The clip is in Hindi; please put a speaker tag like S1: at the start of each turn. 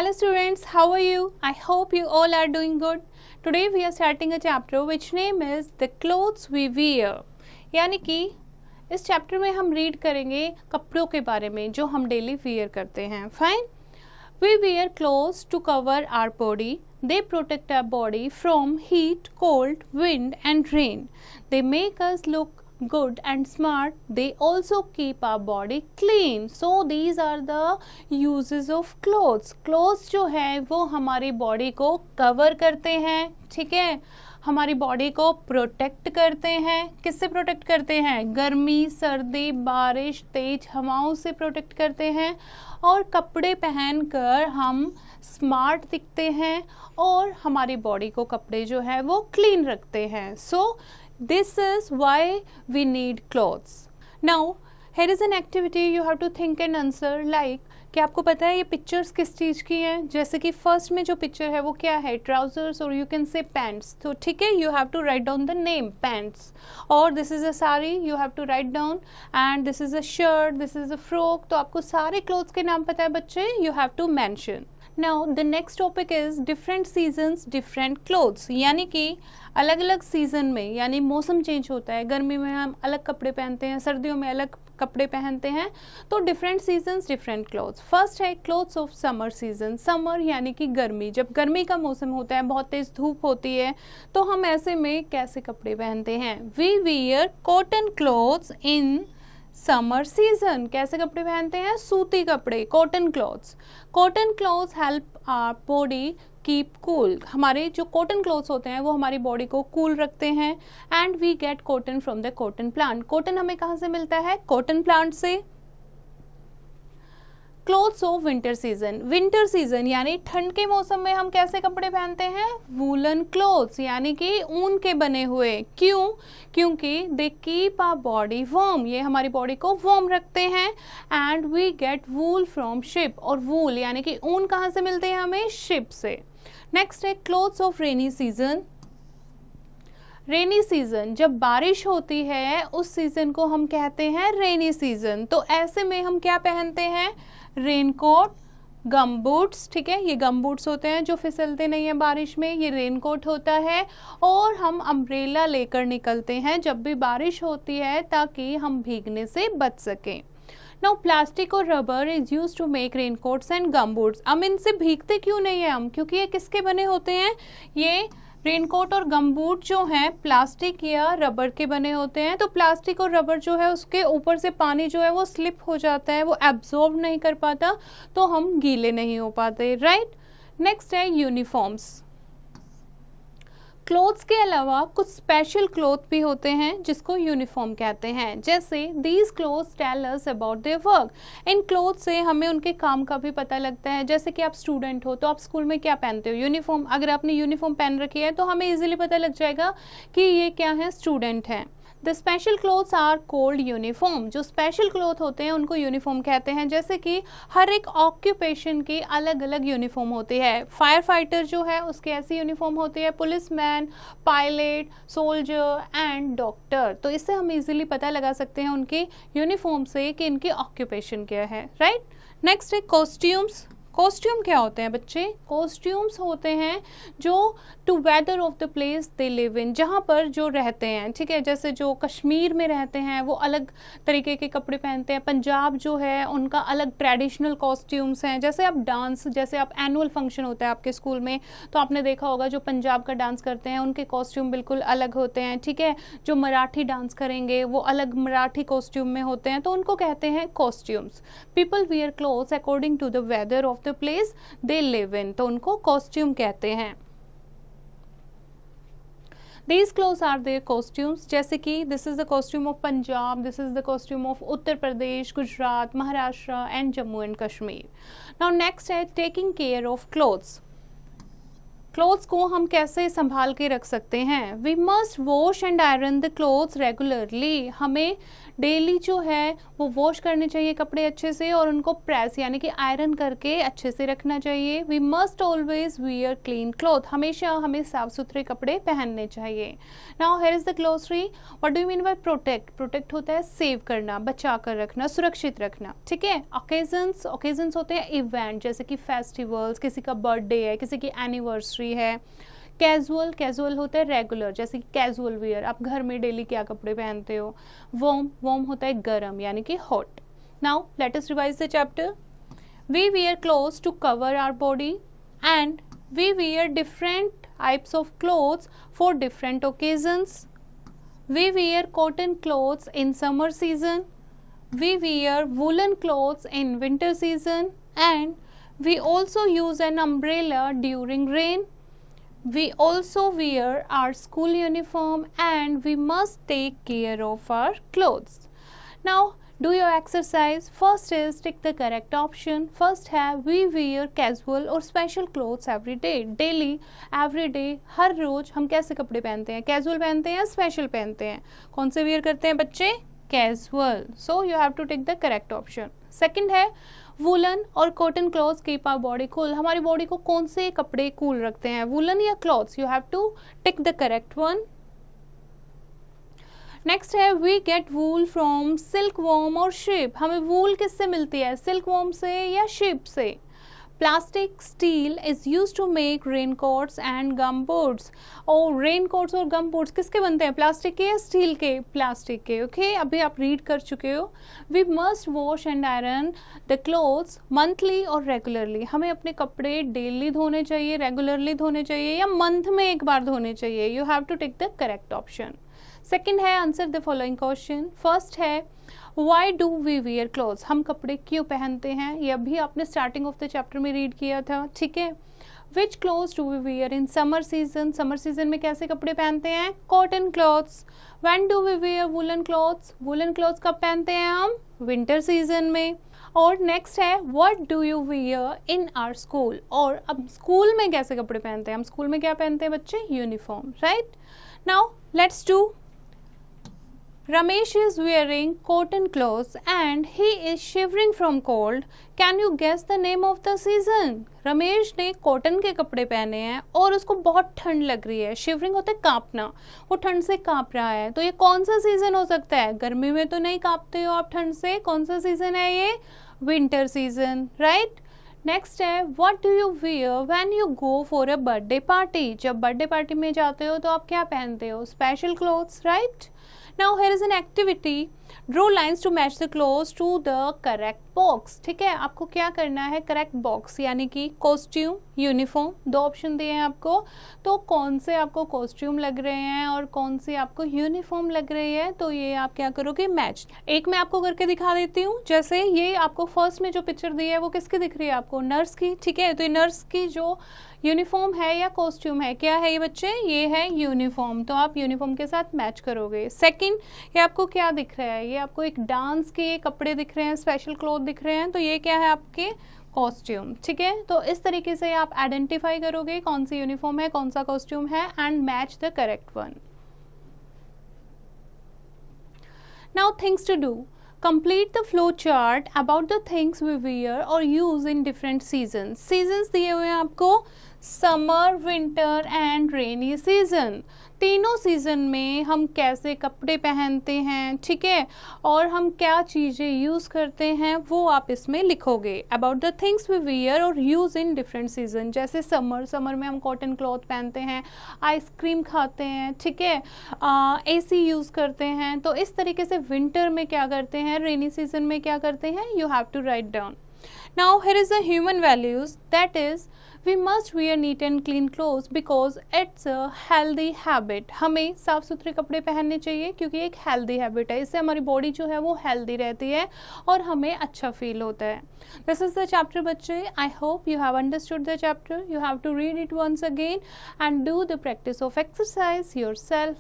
S1: Hello students, how are you? I hope you all are doing good. Today we are starting a chapter which name is The Clothes We Wear. यानी कि इस चैप्टर में हम रीड करेंगे कपड़ों के बारे में जो हम डेली वेयर करते हैं. Fine. We wear clothes to cover our body. They protect our body from heat, cold, wind and rain. They make us look good and smart. They also keep our body clean. So these are the uses of clothes. Clothes जो है वो हमारी बॉडी को कवर करते हैं, ठीक है, हमारी बॉडी को प्रोटेक्ट करते हैं. किससे प्रोटेक्ट करते हैं? गर्मी, सर्दी, बारिश, तेज हवाओं से प्रोटेक्ट करते हैं. और कपड़े पहनकर हम स्मार्ट दिखते हैं और हमारी बॉडी को कपड़े जो है वो क्लीन रखते हैं. सो this is why we need clothes. Now here is an activity you have to think and answer like कि आपको पता है ये पिक्चर्स किस चीज़ की हैं. जैसे कि फर्स्ट में जो पिक्चर है वो क्या है? ट्राउजर्स और यू कैन से पैंट्स. तो ठीक है, you have to write down the name pants. और this is a sari, you have to write down. And this is a shirt, this is a frock. तो आपको सारे क्लोथ्स के नाम पता है बच्चे, you have to mention. Now the next topic is different seasons different clothes. यानी कि अलग अलग सीज़न में, यानी मौसम चेंज होता है. गर्मी में हम अलग कपड़े पहनते हैं, सर्दियों में अलग कपड़े पहनते हैं. तो different seasons different clothes. First है clothes of summer season. Summer यानी कि गर्मी. जब गर्मी का मौसम होता है, बहुत तेज धूप होती है, तो हम ऐसे में कैसे कपड़े पहनते हैं? We wear cotton clothes in summer season. कैसे कपड़े पहनते हैं? सूती कपड़े, cotton clothes. Cotton clothes help our body keep cool. हमारे जो कॉटन क्लॉथ्स होते हैं वो हमारी बॉडी को कूल रखते हैं. And we get cotton from the cotton plant. Cotton हमें कहाँ से मिलता है? कॉटन प्लांट से. Clothes of winter season. Winter season यानी ठंड के मौसम में हम कैसे कपड़े पहनते हैं? वूलन क्लोथ्स यानी कि ऊन के बने हुए. क्यों? क्योंकि they keep our body warm. ये हमारी बॉडी को वार्म रखते हैं. And we get wool from sheep. और वूल यानी कि ऊन कहाँ से मिलते हैं हमें? शिप से. नेक्स्ट है clothes of rainy season. Rainy season, जब बारिश होती है उस सीजन को हम कहते हैं रेनी सीजन. तो ऐसे में हम क्या पहनते हैं? रेनकोट, गम बूट्स. ठीक है, ये गम बूट्स होते हैं जो फिसलते नहीं है बारिश में. ये रेनकोट होता है. और हम अम्ब्रेला लेकर निकलते हैं जब भी बारिश होती है ताकि हम भीगने से बच सकें. नाउ प्लास्टिक और rubber is use to make raincoats and gum boots. हम इनसे भीगते क्यों नहीं है हम? क्योंकि ये किसके बने होते हैं? ये रेनकोट और गम बूट जो हैं प्लास्टिक या रबर के बने होते हैं. तो प्लास्टिक और रबर जो है उसके ऊपर से पानी जो है वो स्लिप हो जाता है, वो एब्जॉर्ब नहीं कर पाता, तो हम गीले नहीं हो पाते. राइट. नेक्स्ट है यूनिफॉर्म्स. क्लोथ्स के अलावा कुछ स्पेशल क्लोथ भी होते हैं जिसको यूनिफॉर्म कहते हैं. जैसे these clothes tell us about their work. इन क्लोथ से हमें उनके काम का भी पता लगता है. जैसे कि आप स्टूडेंट हो तो आप स्कूल में क्या पहनते हो? यूनिफॉर्म. अगर आपने यूनिफॉर्म पहन रखी है तो हमें इजीली पता लग जाएगा कि ये क्या है, स्टूडेंट हैं. The special clothes are called uniform. जो स्पेशल क्लोथ होते हैं उनको यूनिफॉर्म कहते हैं. जैसे कि हर एक ऑक्यूपेशन की अलग अलग यूनिफॉर्म होती है. फायर फाइटर जो है उसकी ऐसी यूनिफॉर्म होती है, policeman, pilot, soldier and doctor. तो इससे हम इजीली पता लगा सकते हैं उनकी यूनिफॉर्म से कि इनकी ऑक्यूपेशन क्या है. राइट. नेक्स्ट है कॉस्ट्यूम्स. कॉस्ट्यूम क्या होते हैं बच्चे? कॉस्ट्यूम्स होते हैं जो to weather of the place they live in, जहाँ पर जो रहते हैं. ठीक है, जैसे जो कश्मीर में रहते हैं वो अलग तरीके के कपड़े पहनते हैं. पंजाब जो है उनका अलग ट्रेडिशनल कॉस्ट्यूम्स हैं. जैसे आप डांस, जैसे आप एनुअल फंक्शन होता है आपके स्कूल में तो आपने देखा होगा जो पंजाब का डांस करते हैं उनके कॉस्ट्यूम बिल्कुल अलग होते हैं. ठीक है, जो मराठी डांस करेंगे वो अलग मराठी कॉस्ट्यूम में होते हैं, तो उनको कहते हैं costumes. People wear clothes according to the weather of the place they live in, तो उनको कॉस्ट्यूम कहते हैं. These clothes are their costumes. जैसे कि this is the costume of Punjab, this is the costume of Uttar Pradesh, Gujarat, Maharashtra and Jammu and Kashmir. Now next है taking care of clothes. Clothes को हम कैसे संभाल के रख सकते हैं? We must wash and iron the clothes regularly. हमें डेली जो है वो वॉश करने चाहिए कपड़े अच्छे से, और उनको प्रेस यानी कि आयरन करके अच्छे से रखना चाहिए। We must always wear clean cloth. हमेशा हमें साफ सुथरे कपड़े पहनने चाहिए। Now here is the glossary. What do you mean by protect? Protect होता है सेव करना, बचा कर रखना, सुरक्षित रखना, ठीक है। ओकेजन्स होते हैं इवेंट, जैसे कि फेस्टिवल्स, किसी का बर्थडे है, किसी की एनिवर्सरी है। कैजुअल होता है रेगुलर, जैसे कि कैजुअल वियर, आप घर में डेली क्या कपड़े पहनते हो। वार्म होता है गर्म यानी कि hot. Now let us revise the chapter. We wear clothes to cover our body and we wear different types of clothes for different occasions. We wear cotton clothes in summer season, we wear woolen clothes in winter season, and we also use an umbrella during rain. We also wear our school uniform and we must take care of our clothes. Now do your exercise. First is tick the correct option. First है we wear casual or special clothes every day. Daily, every day, हर रोज हम कैसे कपड़े पहनते हैं? कैजुअल पहनते हैं या स्पेशल पहनते हैं? कौन से वेयर करते हैं बच्चे? Casual. So you have to take the correct option. Second है वुलन और cotton clothes keep our body cool. हमारी बॉडी को कौन से कपड़े कूल रखते हैं, वुलन या clothes? You have to tick the correct one. Next है we get wool from silk worm और शिप। हमें वूल किससे मिलती है, सिल्क वॉर्म से या शिप से? Plastic steel is use to make rain coats and gum boards. और रेन कोट्स और गम बोर्ड्स किसके बनते हैं, प्लास्टिक के या स्टील के? प्लास्टिक के। ओके, अभी आप रीड कर चुके हो। We must wash and iron the clothes monthly और रेगुलरली। हमें अपने कपड़े डेली धोने चाहिए, रेगुलरली धोने चाहिए, या मंथ में एक बार धोने चाहिए? You have to take the correct option. Second है answer the following question. First है why do we wear clothes. हम कपड़े क्यों पहनते हैं? ये अभी आपने स्टार्टिंग ऑफ द चैप्टर में रीड किया था, ठीक है। Which clothes do we wear in summer season. Summer season में कैसे कपड़े पहनते हैं? Cotton clothes. When do we wear woollen clothes. Woollen clothes कब पहनते हैं हम? विंटर सीजन में। और नेक्स्ट है what do you wear in our school. और अब स्कूल में कैसे कपड़े पहनते हैं हम? स्कूल में क्या पहनते हैं बच्चे? Uniform, right. Now let's do. Ramesh is wearing cotton clothes and he is shivering from cold. Can you guess the name of the season? Ramesh ने कॉटन के कपड़े पहने हैं और उसको बहुत ठंड लग रही है। शिवरिंग होता है कांपना, वो ठंड से कांप रहा है। तो ये कौन सा सीजन हो सकता है? गर्मी में तो नहीं कांपते हो आप ठंड से। कौन सा सीजन है ये? Winter season, right. नेक्स्ट है what do you wear when you go for a birthday party. जब बर्थडे पार्टी में जाते हो तो आप क्या पहनते हो? Special clothes, right. Now here is an activity. Draw lines to match the clothes to the correct box. ठीक है, आपको क्या करना है? करेक्ट बॉक्स यानी कि कॉस्ट्यूम, यूनिफॉर्म, दो ऑप्शन दिए हैं आपको। तो कौन से आपको कॉस्ट्यूम लग रहे हैं और कौन सी आपको यूनिफॉर्म लग रही है, तो ये आप क्या करोगे? मैच। एक मैं आपको करके दिखा देती हूँ। जैसे ये आपको फर्स्ट में जो पिक्चर दी है वो किसकी दिख रही है आपको? नर्स की, ठीक है। तो ये नर्स की जो यूनिफॉर्म है या कॉस्ट्यूम है, क्या है ये बच्चे? ये है यूनिफॉर्म। तो आप यूनिफॉर्म के साथ मैच करोगे। सेकंड, ये आपको क्या दिख रहा है? ये आपको एक डांस के कपड़े दिख रहे हैं, स्पेशल क्लॉथ दिख रहे हैं, तो ये क्या है? आपके कॉस्ट्यूम, ठीक है। तो इस तरीके से आप आइडेंटिफाई करोगे कौन सी यूनिफॉर्म है, कौन सा कॉस्ट्यूम है, and match the correct one. Now things to do. Complete the flow chart about the things we wear or use in different seasons. Seasons दिए हुए हैं आपको summer, winter and rainy season. तीनों सीजन में हम कैसे कपड़े पहनते हैं, ठीक है, और हम क्या चीज़ें यूज़ करते हैं वो आप इसमें लिखोगे। About the things we wear और यूज़ इन डिफरेंट सीजन। जैसे समर में हम कॉटन क्लॉथ पहनते हैं, आइसक्रीम खाते हैं, ठीक है, AC यूज़ करते हैं। तो इस तरीके से विंटर में क्या करते हैं, रेनी सीजन में क्या करते हैं, you have to write down. Now here is the human values, that is we must wear neat and clean clothes because it's a healthy habit. हमें साफ सुथरे कपड़े पहनने चाहिए क्योंकि एक हेल्दी हैबिट है। इससे हमारी बॉडी जो है वो हेल्दी रहती है और हमें अच्छा फील होता है। दिस इज द चैप्टर बच्चे। I hope you have understood the chapter. You have to read it once again and do the practice of exercise yourself.